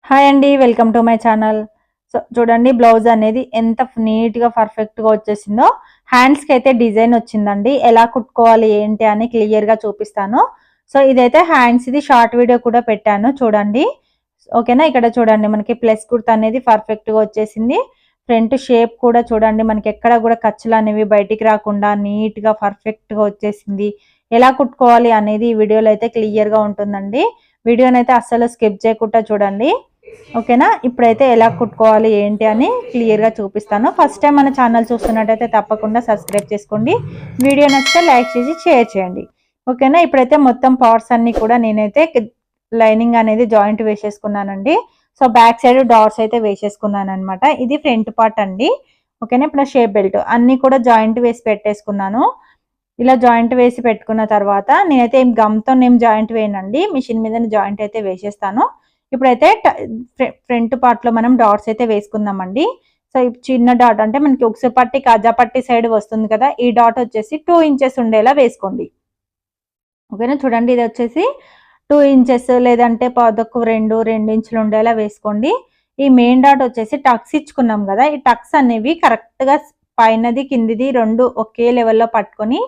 Hi అండి, welcome to my channel. So చూడండి, blouse అనేది ఎంత నీట్గా పర్ఫెక్ట్గా వచ్చేసిందో. హ్యాండ్స్కి అయితే డిజైన్ వచ్చిందండి. ఎలా కుట్టుకోవాలి ఏంటి అని క్లియర్గా చూపిస్తాను. సో ఇదైతే హ్యాండ్స్, ఇది షార్ట్ వీడియో కూడా పెట్టాను చూడండి. ఓకేనా, ఇక్కడ చూడండి మనకి ప్లస్ కుర్తా అనేది పర్ఫెక్ట్గా వచ్చేసింది. ఫ్రంట్ షేప్ కూడా చూడండి, మనకి ఎక్కడ కూడా ఖర్చులు అనేవి బయటికి రాకుండా నీట్గా పర్ఫెక్ట్గా వచ్చేసింది. ఎలా కుట్టుకోవాలి అనేది ఈ వీడియోలో అయితే క్లియర్గా ఉంటుందండి. వీడియోనైతే అస్సలు స్కిప్ చేయకుండా చూడండి. ఓకేనా, ఇప్పుడైతే ఎలా కుట్టుకోవాలి ఏంటి అని క్లియర్గా చూపిస్తాను. ఫస్ట్ టైం మన ఛానల్ చూస్తున్నట్టయితే తప్పకుండా సబ్స్క్రైబ్ చేసుకోండి. వీడియో నచ్చితే లైక్ చేసి షేర్ చేయండి. ఓకేనా, ఇప్పుడైతే మొత్తం పార్ట్స్ అన్ని కూడా నేనైతే లైనింగ్ అనేది జాయింట్ వేసేసుకున్నానండి. సో బ్యాక్ సైడ్ డాట్స్ అయితే వేసేసుకున్నాను అనమాట. ఇది ఫ్రంట్ పార్ట్ అండి. ఓకేనా, ఇప్పుడు షేప్ బెల్ట్ అన్ని కూడా జాయింట్ వేసి పెట్టేసుకున్నాను. ఇలా జాయింట్ వేసి పెట్టుకున్న తర్వాత నేనైతే గమ్తో జాయింట్ వేయనండి, మిషన్ మీద జాయింట్ అయితే వేసేస్తాను. ఇప్పుడైతే ఫ్రంట్ పార్ట్ లో మనం డాట్స్ అయితే వేసుకుందామండి. సో చిన్న డాట్ అంటే మనకి ఉక్సు పట్టి కాజా పట్టి సైడ్ వస్తుంది కదా, ఈ డాట్ వచ్చేసి 2 ఇంచెస్ ఉండేలా వేసుకోండి. ఓకేనా, చూడండి ఇది వచ్చేసి 2 ఇంచెస్ లేదంటే పాదకు 2 ఇంచులు ఉండేలా వేసుకోండి. ఈ మెయిన్ డాట్ వచ్చేసి టక్స్ ఇచ్చుకున్నాం కదా, ఈ టక్స్ అనేవి కరెక్ట్ గా పైనది కిందిది రెండు ఒకే లెవెల్లో పట్టుకొని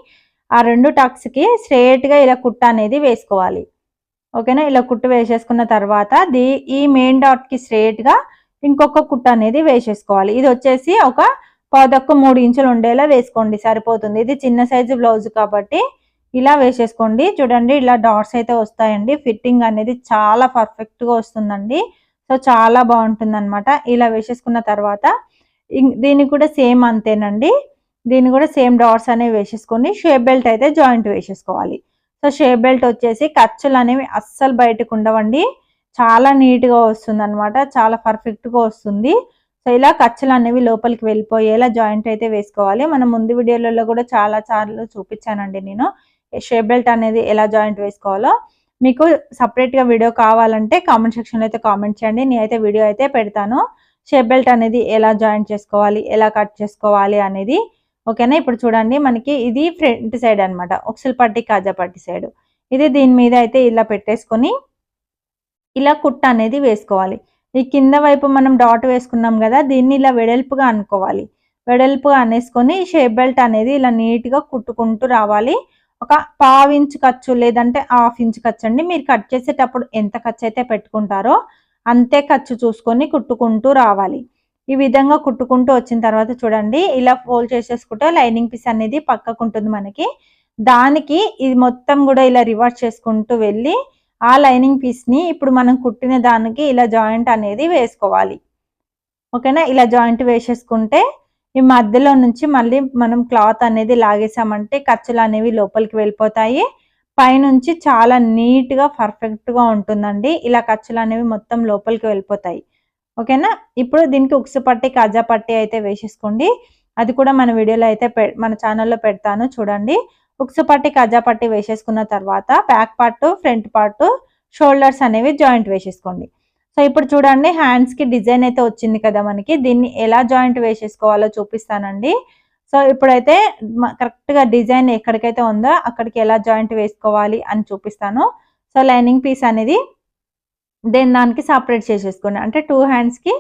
ఆ రెండు టక్స్ కి స్ట్రేట్ గా ఇలా కుట్ట అనేది వేసుకోవాలి. ఓకేనా, ఇలా కుట్టు వేసేసుకున్న తర్వాత ఈ మెయిన్ డాట్ కి స్ట్రేట్ గా ఇంకొక కుట్ట అనేది వేసేసుకోవాలి. ఇది వచ్చేసి ఒక పాదకు 3 ఇంచులు ఉండేలా వేసుకోండి, సరిపోతుంది. ఇది చిన్న సైజు బ్లౌజ్ కాబట్టి ఇలా వేసేసుకోండి. చూడండి ఇలా డాట్స్ అయితే వస్తాయండి. ఫిట్టింగ్ అనేది చాలా పర్ఫెక్ట్ గా వస్తుందండి. సో చాలా బాగుంటుంది అనమాట. ఇలా వేసేసుకున్న తర్వాత దీనికి కూడా సేమ్ అంతేనండి. దీన్ని కూడా సేమ్ డాట్స్ అనేవి వేసేసుకొని షేప్ బెల్ట్ అయితే జాయింట్ వేసేసుకోవాలి. సో షేప్ బెల్ట్ వచ్చేసి ఖర్చులు అనేవి అస్సలు బయటకు ఉండవండి. చాలా నీట్గా వస్తుంది అనమాట, చాలా పర్ఫెక్ట్గా వస్తుంది. సో ఇలా ఖర్చులు అనేవి లోపలికి వెళ్ళిపోయేలా జాయింట్ అయితే వేసుకోవాలి. మనం ముందు వీడియోలలో కూడా చాలా సార్లు చూపించానండి నేను షేప్ బెల్ట్ అనేది ఎలా జాయింట్ వేసుకోవాలో. మీకు సపరేట్గా వీడియో కావాలంటే కామెంట్ సెక్షన్లో అయితే కామెంట్ చేయండి, నేనైతే వీడియో అయితే పెడతాను. షేప్ బెల్ట్ అనేది ఎలా జాయింట్ చేసుకోవాలి, ఎలా కట్ చేసుకోవాలి అనేది. ఓకేనా, ఇప్పుడు చూడండి మనకి ఇది ఫ్రంట్ సైడ్ అనమాట, ఉక్సులు పట్టి కాజా పట్టి సైడ్. ఇది దీని మీద అయితే ఇలా పెట్టేసుకొని ఇలా కుట్ట అనేది వేసుకోవాలి. ఈ కింద వైపు మనం డాట్ వేసుకున్నాం కదా, దీన్ని ఇలా వెడల్పుగా అనుకోవాలి. వెడల్పుగా అనేసుకొని షేప్ బెల్ట్ అనేది ఇలా నీట్గా కుట్టుకుంటూ రావాలి. ఒక 1/2 ఇంచ్ ఖర్చు లేదంటే 1/2 ఇంచ్ ఖర్చు అండి. మీరు కట్ చేసేటప్పుడు ఎంత ఖర్చు అయితే పెట్టుకుంటారో అంతే ఖర్చు చూసుకొని కుట్టుకుంటూ రావాలి. ఈ విధంగా కుట్టుకుంటూ వచ్చిన తర్వాత చూడండి ఇలా ఫోల్డ్ చేసేసుకుంటే లైనింగ్ పీస్ అనేది పక్కకు ఉంటుంది మనకి. దానికి ఇది మొత్తం కూడా ఇలా రివర్స్ చేసుకుంటూ వెళ్ళి ఆ లైనింగ్ పీస్ ని ఇప్పుడు మనం కుట్టిన దానికి ఇలా జాయింట్ అనేది వేసుకోవాలి. ఓకేనా, ఇలా జాయింట్ వేసేసుకుంటే ఈ మధ్యలో నుంచి మళ్ళీ మనం క్లాత్ అనేది లాగేసామంటే ఖర్చులు అనేవి లోపలికి వెళ్ళిపోతాయి. పైనుంచి చాలా నీట్ గా పర్ఫెక్ట్ గా ఉంటుందండి. ఇలా ఖర్చులు అనేవి మొత్తం లోపలికి వెళ్ళిపోతాయి. ఓకేనా, ఇప్పుడు దీనికి ఉక్సు పట్టి కాజా పట్టి అయితే వేసేసుకోండి. అది కూడా మన వీడియోలో అయితే మన ఛానల్లో పెడతాను చూడండి. ఉక్సు పట్టి కాజా పట్టి వేసేసుకున్న తర్వాత back part front part shoulders అనేవి జాయింట్ వేసేసుకోండి. సో ఇప్పుడు చూడండి హ్యాండ్స్ కి డిజైన్ అయితే వచ్చింది కదా మనకి, దీన్ని ఎలా జాయింట్ వేసేసుకోవాలో చూపిస్తానండి. సో ఇప్పుడైతే కరెక్ట్ గా డిజైన్ ఎక్కడికైతే ఉందో అక్కడికి ఎలా జాయింట్ వేసుకోవాలి అని చూపిస్తాను. సో లైనింగ్ పీస్ అనేది దానికి సపరేట్ చేసేసుకోండి, అంటే 2 హ్యాండ్స్కి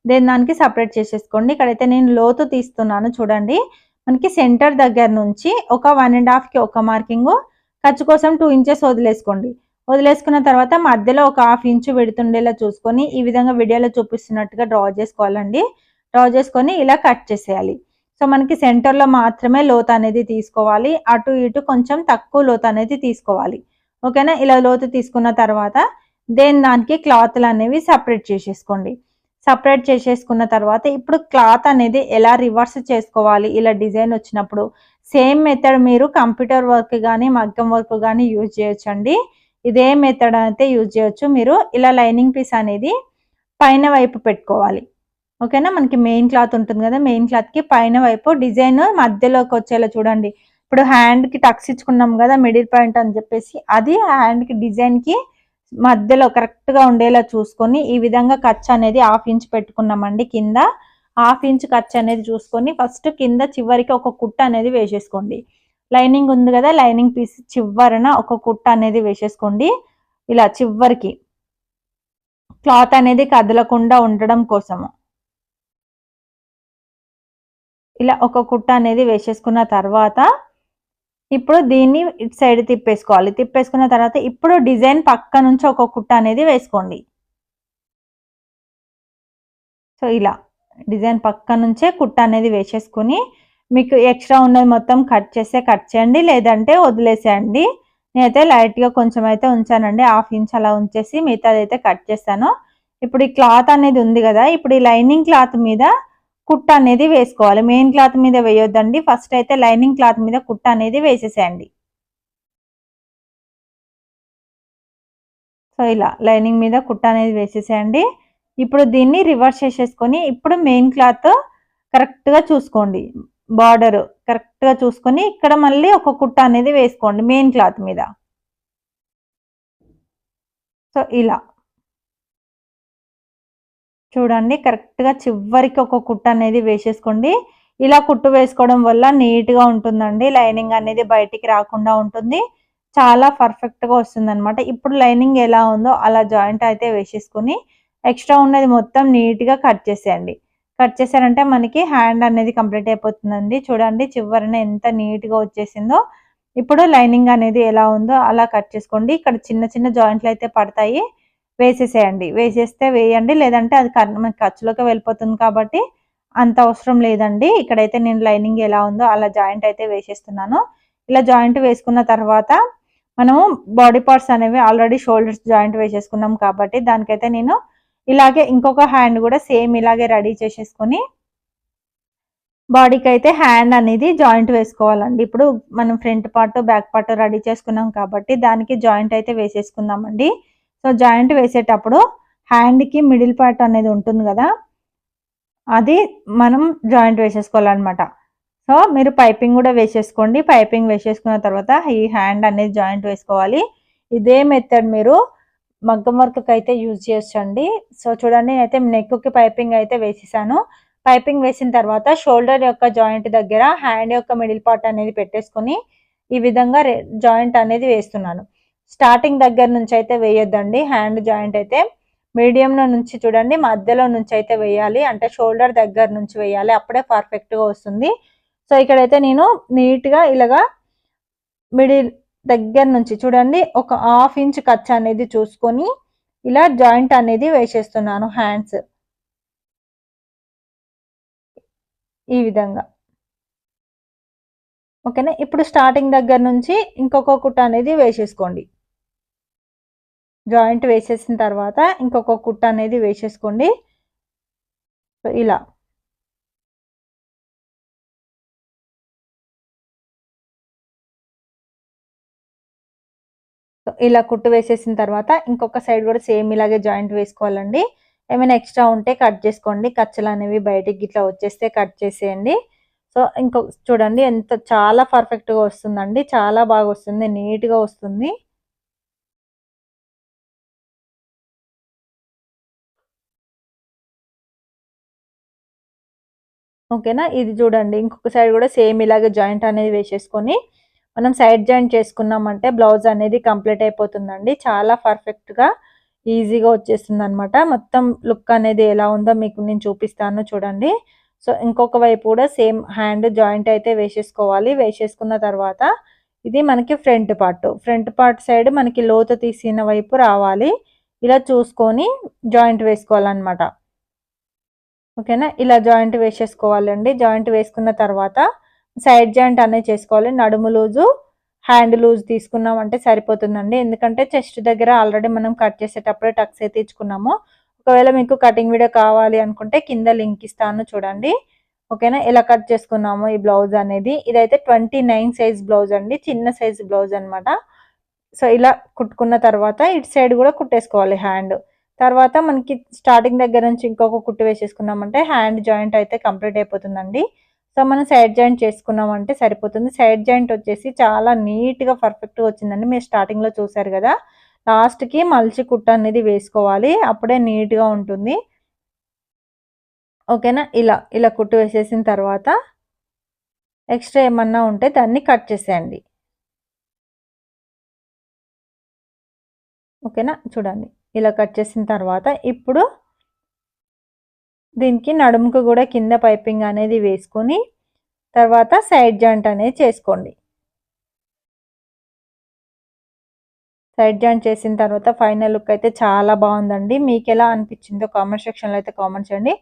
దానికి సపరేట్ చేసేసుకోండి. ఇక్కడైతే నేను లోతు తీస్తున్నాను చూడండి. మనకి సెంటర్ దగ్గర నుంచి ఒక 1.5కి ఒక మార్కింగ్, ఖర్చు కోసం 2 ఇంచెస్ వదిలేసుకోండి. వదిలేసుకున్న తర్వాత మధ్యలో ఒక 1/2 ఇంచు విడుతుండేలా చూసుకొని ఈ విధంగా వీడియోలో చూపిస్తున్నట్టుగా డ్రా చేసుకోవాలండి. డ్రా చేసుకొని ఇలా కట్ చేసేయాలి. సో మనకి సెంటర్లో మాత్రమే లోతు అనేది తీసుకోవాలి, అటు ఇటు కొంచెం తక్కువ లోతు అనేది తీసుకోవాలి. ఓకేనా, ఇలా లోతు తీసుకున్న తర్వాత దానికి క్లాత్లు అనేవి సపరేట్ చేసేసుకోండి. సపరేట్ చేసేసుకున్న తర్వాత ఇప్పుడు క్లాత్ అనేది ఎలా రివర్స్ చేసుకోవాలి ఇలా డిజైన్ వచ్చినప్పుడు సేమ్ మెథడ్ మీరు కంప్యూటర్ వర్క్ కానీ మగ్గం వర్క్ కానీ యూజ్ చేయొచ్చండి. ఇదే మెథడ్ అయితే యూజ్ చేయొచ్చు. మీరు ఇలా లైనింగ్ పీస్ అనేది పైన వైపు పెట్టుకోవాలి. ఓకేనా, మనకి మెయిన్ క్లాత్ ఉంటుంది కదా, మెయిన్ క్లాత్కి పైన వైపు డిజైన్ మధ్యలోకి వచ్చేలా చూడండి. ఇప్పుడు హ్యాండ్కి టక్స్ ఇచ్చుకున్నాం కదా మిడిల్ పాయింట్ అని చెప్పేసి, అది హ్యాండ్కి డిజైన్కి మధ్యలో కరెక్ట్ గా ఉండేలా చూసుకొని ఈ విధంగా ఖర్చు అనేది 1/2 ఇంచ్ పెట్టుకున్నామండి. కింద 1/2 ఇంచ్ ఖర్చు అనేది చూసుకొని ఫస్ట్ కింద చివరికి ఒక కుట్ట అనేది వేసేసుకోండి. లైనింగ్ ఉంది కదా, లైనింగ్ పీస్ చివరన ఒక కుట్ట అనేది వేసేసుకోండి ఇలా చివరికి. క్లాత్ అనేది కదలకుండా ఉండడం కోసము. ఇలా ఒక కుట్ట అనేది వేసేసుకున్న తర్వాత ఇప్పుడు దీన్ని ఇటు సైడ్ తిప్పేసుకోవాలి. తిప్పేసుకున్న తర్వాత ఇప్పుడు డిజైన్ పక్క నుంచి ఒక కుట్ట అనేది వేసుకోండి. సో ఇలా డిజైన్ పక్క నుంచే కుట్ట అనేది వేసేసుకొని మీకు ఎక్స్ట్రా ఉన్నది మొత్తం కట్ చేస్తే కట్ చేయండి, లేదంటే వదిలేసేయండి. నేనైతే లైట్‌గా కొంచెం అయితే ఉంచానండి. 1/2 ఇంచ్ అలా ఉంచేసి మిగతాదైతే కట్ చేశాను. ఇప్పుడు ఈ క్లాత్ అనేది ఉంది గదా! ఇప్పుడు ఈ లైనింగ్ క్లాత్ మీద కుట్ట అనేది వేసుకోవాలి. మెయిన్ క్లాత్ మీద వేయొద్దండి. ఫస్ట్ అయితే లైనింగ్ క్లాత్ మీద కుట్ట అనేది వేసేసేయండి. సో ఇలా లైనింగ్ మీద కుట్ట అనేది వేసేసేయండి. ఇప్పుడు దీన్ని రివర్స్ చేసేసుకొని ఇప్పుడు మెయిన్ క్లాత్ కరెక్ట్‌గా చూసుకోండి. బార్డర్ కరెక్ట్‌గా చూసుకొని ఇక్కడ మళ్ళీ ఒక కుట్ట అనేది వేసుకోండి మెయిన్ క్లాత్ మీద. సో ఇలా చూడండి కరెక్ట్‌గా చివరికి ఒక కుట్ట అనేది వేసేసుకోండి. ఇలా కుట్టు వేసుకోవడం వల్ల నీట్‌గా ఉంటుందండి. లైనింగ్ అనేది బయటికి రాకుండా ఉంటుంది. చాలా పర్ఫెక్ట్‌గా వస్తుందనమాట. ఇప్పుడు లైనింగ్ ఎలా ఉందో అలా జాయింట్ అయితే వేసేసుకొని ఎక్స్ట్రా ఉన్నది మొత్తం నీట్‌గా కట్ చేసేయండి. కట్ చేశారంటే మనకి హ్యాండ్ అనేది కంప్లీట్ అయిపోతుందండి. చూడండి చివరన ఎంత నీట్‌గా వచ్చేసిందో. ఇప్పుడు లైనింగ్ అనేది ఎలా ఉందో అలా కట్ చేసుకోండి. ఇక్కడ చిన్న చిన్న జాయింట్లు అయితే పడతాయి. వేసేసేయండి. వేసేస్తే వేయండి. లేదంటే అది మనకి ఖర్చులోకి వెళ్ళిపోతుంది కాబట్టి అంత అవసరం లేదండి. ఇక్కడైతే నేను లైనింగ్ ఎలా ఉందో అలా జాయింట్ అయితే వేసేస్తున్నాను. ఇలా జాయింట్ వేసుకున్న తర్వాత మనము బాడీ పార్ట్స్ అనేవి ఆల్రెడీ షోల్డర్స్ జాయింట్ వేసేసుకున్నాం కాబట్టి దానికైతే నేను ఇలాగే ఇంకొక హ్యాండ్ కూడా సేమ్ ఇలాగే రెడీ చేసేసుకొని బాడీకైతే హ్యాండ్ అనేది జాయింట్ వేసుకోవాలండి. ఇప్పుడు మనం front part, back part ready చేసుకున్నాం కాబట్టి దానికి జాయింట్ అయితే వేసేసుకుందామండి. సో, జాయింట్ వేసేటప్పుడు హ్యాండ్‌కి మిడిల్ పార్ట్ అనేది ఉంటుంది గదా! అది మనం జాయింట్ వేసేసుకోవాలనమాట. సో, మీరు పైపింగ్ గూడా వేసేసుకోండి. పైపింగ్ వేసేసుకున్న తర్వాత ఈ హ్యాండ్ అనేది జాయింట్ వేసుకోవాలి. ఇదే మెథడ్ మీరు మగ్గం వర్క్‌కైతే యూజ్ చేయొచ్చండి. సో, చూడండి నేనైతే నెక్‌కి పైపింగ్ అయితే వేసేసాను. పైపింగ్ వేసిన తర్వాత షోల్డర్ యొక్క జాయింట్ దగ్గర హ్యాండ్ యొక్క మిడిల్ పార్ట్ అనేది పెట్టేసుకొని ఈ విధంగా జాయింట్ అనేది వేస్తున్నాను. స్టార్టింగ్ దగ్గర నుంచి అయితే వేయొద్దండి. హ్యాండ్ జాయింట్ అయితే మీడియంలో నుంచి చూడండి మధ్యలో నుంచి అయితే వేయాలి. అంటే షోల్డర్ దగ్గర నుంచి వేయాలి. అప్పుడే పర్ఫెక్ట్‌గా వస్తుంది. సో, ఇక్కడైతే నేను నీట్‌గా ఇలాగా మిడిల్ దగ్గర నుంచి చూడండి ఒక 1/2 ఇంచ్ ఖర్చు అనేది చూసుకొని ఇలా జాయింట్ అనేది వేసేస్తున్నాను హ్యాండ్స్. ఈ విధంగా. ఓకేనా. ఇప్పుడు స్టార్టింగ్ దగ్గర నుంచి ఇంకొక కుట్ట అనేది వేసేసుకోండి. జాయింట్ వేసేసిన తర్వాత ఇంకొక కుట్ట అనేది వేసేసుకోండి. సో, ఇలా. సో, ఇలా కుట్టు వేసేసిన తర్వాత ఇంకొక సైడ్ కూడా సేమ్ ఇలాగే జాయింట్ వేసుకోవాలండి. ఏమైనా ఎక్స్ట్రా ఉంటే కట్ చేసుకోండి. కచ్చలనేవి బయటికి గిట్లా వచ్చేస్తే కట్ చేసేయండి. సో, చూడండి ఎంత చాలా పర్ఫెక్ట్‌గా వస్తుందండి. చాలా బాగా వస్తుంది. నీట్‌గా వస్తుంది. ఓకేనా. ఇది చూడండి ఇంకొక సైడ్ కూడా సేమ్ ఇలాగే జాయింట్ అనేది వేసేసుకొని మనం సైడ్ జాయింట్ చేసుకున్నామంటే బ్లౌజ్ అనేది కంప్లీట్ అయిపోతుందండి. చాలా పర్ఫెక్ట్‌గా ఈజీగా వచ్చేస్తుందనమాట. మొత్తం లుక్ అనేది ఎలా ఉందో మీకు నేను చూపిస్తాను చూడండి. సో, ఇంకొక వైపు కూడా సేమ్ హ్యాండ్ జాయింట్ అయితే వేసేసుకోవాలి. వేసేసుకున్న తర్వాత ఇది మనకి front part. Front part side మనకి లోతు తీసిన వైపు రావాలి. ఇలా చూసుకొని జాయింట్ వేసుకోవాలనమాట. ఓకేనా. ఇలా జాయింట్ వేసేసుకోవాలండి. జాయింట్ వేసుకున్న తర్వాత సైడ్ జాయింట్ అనేది చేసుకోవాలి. నడుము లూజు, హ్యాండ్ లూజ్ తీసుకున్నామంటే సరిపోతుందండి. ఎందుకంటే చెస్ట్ దగ్గర ఆల్రెడీ మనం కట్ చేసేటప్పుడే టక్స్ అయితే ఇచ్చుకున్నాము. ఒకవేళ మీకు కటింగ్ వీడియో కావాలి అనుకుంటే కింద లింక్ ఇస్తాను చూడండి. ఓకేనా. ఎలా కట్ చేసుకున్నాము ఈ బ్లౌజ్ అనేది. ఇదైతే 29 సైజ్ బ్లౌజ్ అండి. చిన్న సైజ్ బ్లౌజ్ అనమాట. సో, ఇలా కుట్టుకున్న తర్వాత ఇటు సైడ్ గూడా కుట్టేసుకోవాలి హ్యాండ్. తర్వాత మనకి స్టార్టింగ్ దగ్గర నుంచి ఇంకొక కుట్టు వేసేసుకున్నామంటే హ్యాండ్ జాయింట్ అయితే కంప్లీట్ అయిపోతుందండి. సో, మనం సైడ్ జాయింట్ చేసుకున్నామంటే సరిపోతుంది. సైడ్ జాయింట్ వచ్చేసి చాలా నీట్‌గా పర్ఫెక్ట్‌గా వచ్చిందండి. మీరు స్టార్టింగ్‌లో చూసారు గదా! లాస్ట్‌కి మలిచి కుట్టు అనేది వేసుకోవాలి. అప్పుడే నీట్‌గా ఉంటుంది. ఓకేనా. ఇలా కుట్టు వేసేసిన తర్వాత ఎక్స్‌ట్రా ఏమన్నా ఉంటే దాన్ని కట్ చేసేయండి. ఓకేనా. చూడండి. ఇలా కట్ చేసిన తర్వాత ఇప్పుడు దీనికి నడుముకు కూడా కింద పైపింగ్ అనేది వేసుకొని తర్వాత సైడ్ జాయింట్ అనేది చేసుకోండి. సైడ్ జాయింట్ చేసిన తర్వాత ఫైనల్ లుక్ అయితే చాలా బాగుందండి. మీకు ఎలా అనిపించిందో కామెంట్ సెక్షన్లో అయితే కామెంట్ చేయండి.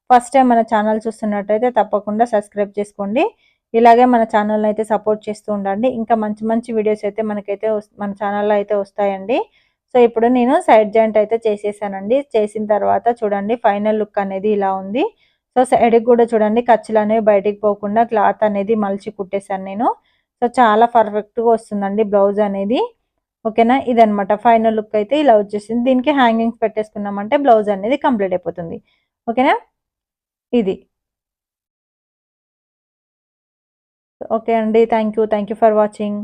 ఫస్ట్ టైం మన ఛానల్ చూస్తున్నట్టయితే తప్పకుండా సబ్స్క్రైబ్ చేసుకోండి. ఇలాగే మన ఛానల్ని అయితే సపోర్ట్ చేస్తూ ఉండండి. ఇంకా మంచి మంచి వీడియోస్ అయితే మనకైతే మన ఛానల్లో అయితే వస్తాయండి. సో ఇప్పుడు నేను సైడ్ జాయింట్ అయితే చేసేసానండి. చేసిన తర్వాత చూడండి ఫైనల్ లుక్ అనేది ఇలా ఉంది. సో సైడ్కి కూడా చూడండి ఖర్చులు అనేవి బయటికి పోకుండా క్లాత్ అనేది మలిచి కుట్టేశాను నేను. సో చాలా పర్ఫెక్ట్గా వస్తుందండి బ్లౌజ్ అనేది. ఓకేనా, ఇదనమాట ఫైనల్ లుక్ అయితే ఇలా వచ్చేసింది. దీనికి హ్యాంగింగ్స్ పెట్టేసుకున్నామంటే బ్లౌజ్ అనేది కంప్లీట్ అయిపోతుంది. ఓకేనా, ఇది ఓకే అండి. Thank you for watching.